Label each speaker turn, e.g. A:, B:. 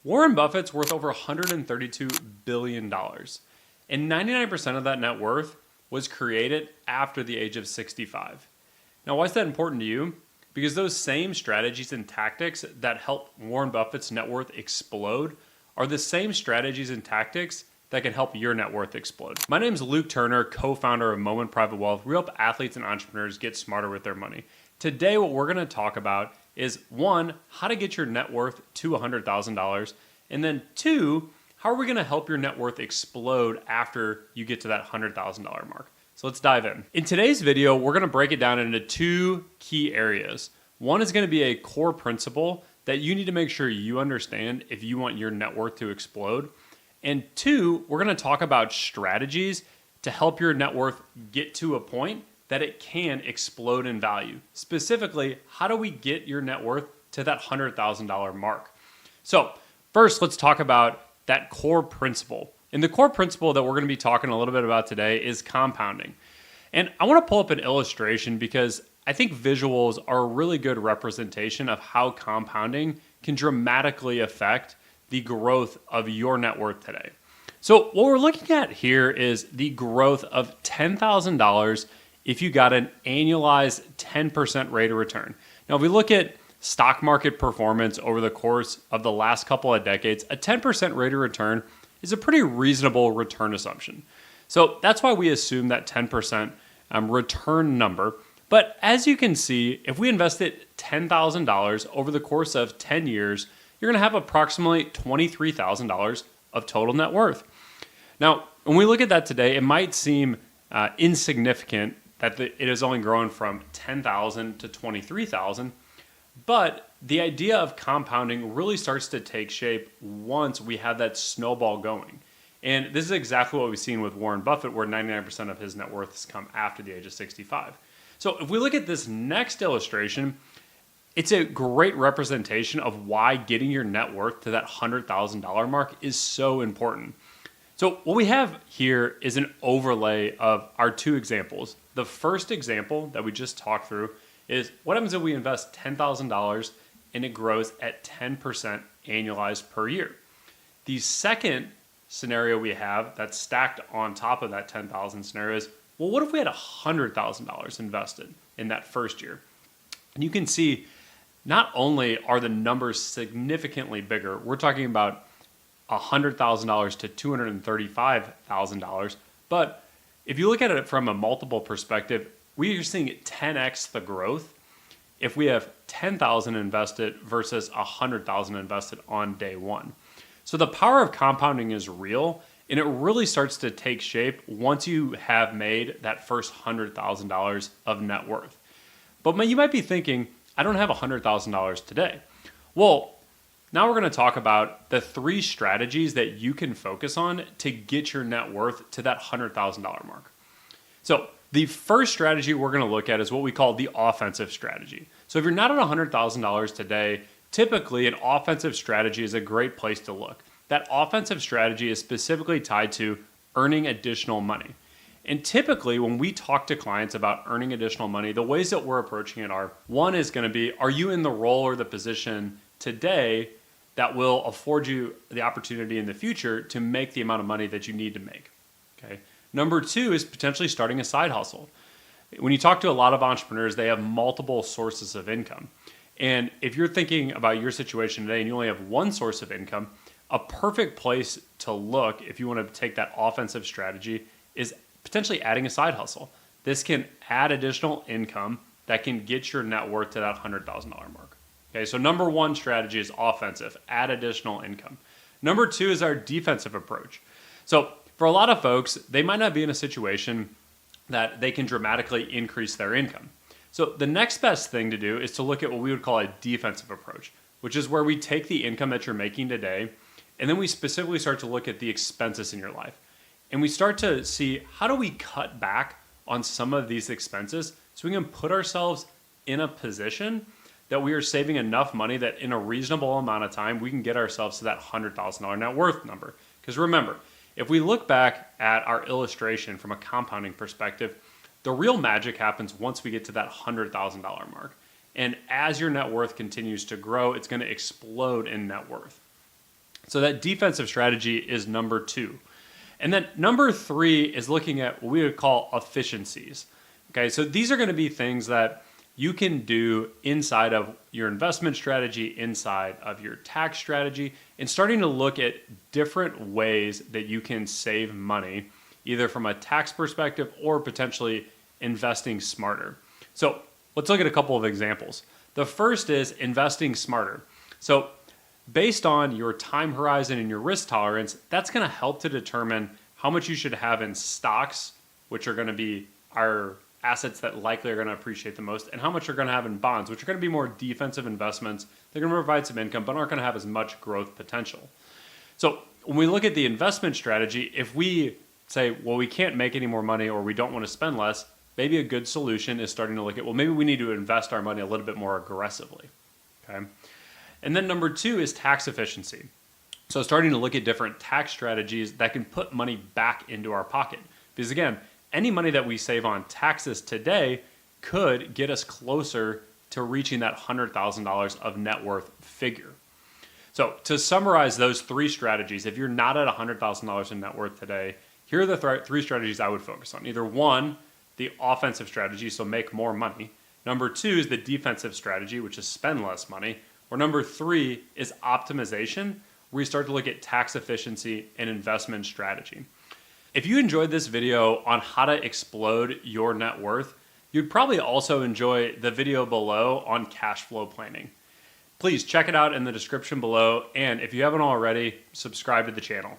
A: Warren Buffett's worth over $132 billion, and 99% of that net worth was created after the age of 65. Now, why is that important to you? Because those same strategies and tactics that helped Warren Buffett's net worth explode are the same strategies and tactics that can help your net worth explode. My name is Luke Turner, co-founder of Moment Private Wealth. We help athletes and entrepreneurs get smarter with their money. Today, what we're gonna talk about is one, how to get your net worth to $100,000, and then two, how are we gonna help your net worth explode after you get to that $100,000 mark? So let's dive in. In today's video, we're gonna break it down into two key areas. One is gonna be a core principle that you need to make sure you understand if you want your net worth to explode. And two, we're gonna talk about strategies to help your net worth get to a point that it can explode in value. Specifically, how do we get your net worth to that $100,000 mark? So first, let's talk about that core principle. And the core principle that we're gonna be talking a little bit about today is compounding. And I wanna pull up an illustration because I think visuals are a really good representation of how compounding can dramatically affect the growth of your net worth today. So what we're looking at here is the growth of $10,000 if you got an annualized 10% rate of return. Now, if we look at stock market performance over the course of the last couple of decades, a 10% rate of return is a pretty reasonable return assumption. So that's why we assume that 10% return number. But as you can see, if we invested $10,000 over the course of 10 years, you're gonna have approximately $23,000 of total net worth. Now, when we look at that today, it might seem insignificant that it has only grown from 10,000 to 23,000, but the idea of compounding really starts to take shape once we have that snowball going. And this is exactly what we've seen with Warren Buffett, where 99% of his net worth has come after the age of 65. So if we look at this next illustration, it's a great representation of why getting your net worth to that $100,000 mark is so important. So what we have here is an overlay of our two examples. The first example that we just talked through is what happens if we invest $10,000 and it grows at 10% annualized per year. The second scenario we have that's stacked on top of that 10,000 scenario is, well, what if we had $100,000 invested in that first year? And you can see not only are the numbers significantly bigger, we're talking about $100,000 to $235,000. But if you look at it from a multiple perspective, we are seeing 10x the growth if we have 10,000 invested versus 100,000 invested on day one. So the power of compounding is real, and it really starts to take shape once you have made that first $100,000 of net worth. But you might be thinking, I don't have $100,000 today. Well, now we're going to talk about the three strategies that you can focus on to get your net worth to that $100,000 mark. So the first strategy we're going to look at is what we call the offensive strategy. So if you're not at $100,000 today, typically an offensive strategy is a great place to look. That offensive strategy is specifically tied to earning additional money. And typically when we talk to clients about earning additional money, the ways that we're approaching it are, one is going to be, are you in the role or the position today that will afford you the opportunity in the future to make the amount of money that you need to make? Okay. Number two is potentially starting a side hustle. When you talk to a lot of entrepreneurs, they have multiple sources of income. And if you're thinking about your situation today and you only have one source of income, a perfect place to look if you want to take that offensive strategy is potentially adding a side hustle. This can add additional income that can get your net worth to that $100,000 mark. Okay, so number one strategy is offensive, add additional income. Number two is our defensive approach. So for a lot of folks, they might not be in a situation that they can dramatically increase their income. So the next best thing to do is to look at what we would call a defensive approach, which is where we take the income that you're making today, and then we specifically start to look at the expenses in your life. And we start to see, how do we cut back on some of these expenses so we can put ourselves in a position that we are saving enough money that in a reasonable amount of time, we can get ourselves to that $100,000 net worth number. Because remember, if we look back at our illustration from a compounding perspective, the real magic happens once we get to that $100,000 mark. And as your net worth continues to grow, it's going to explode in net worth. So that defensive strategy is number 2. And then number 3 is looking at what we would call efficiencies. Okay, so these are going to be things that you can do inside of your investment strategy, inside of your tax strategy, and starting to look at different ways that you can save money, either from a tax perspective or potentially investing smarter. So let's look at a couple of examples. The first is investing smarter. So based on your time horizon and your risk tolerance, that's going to help to determine how much you should have in stocks, which are going to be our assets that likely are going to appreciate the most, and how much you're going to have in bonds, which are going to be more defensive investments. They're going to provide some income, but aren't going to have as much growth potential. So when we look at the investment strategy, if we say, well, we can't make any more money or we don't want to spend less, maybe a good solution is starting to look at, well, maybe we need to invest our money a little bit more aggressively. Okay. And then number 2 is tax efficiency. So starting to look at different tax strategies that can put money back into our pocket. Because again, any money that we save on taxes today could get us closer to reaching that $100,000 of net worth figure. So to summarize those 3 strategies, if you're not at $100,000 in net worth today, here are the 3 strategies I would focus on. Either 1, the offensive strategy, so make more money. Number 2 is the defensive strategy, which is spend less money. Or number 3 is optimization, where you start to look at tax efficiency and investment strategy. If you enjoyed this video on how to explode your net worth, you'd probably also enjoy the video below on cash flow planning. Please check it out in the description below, and if you haven't already, subscribe to the channel.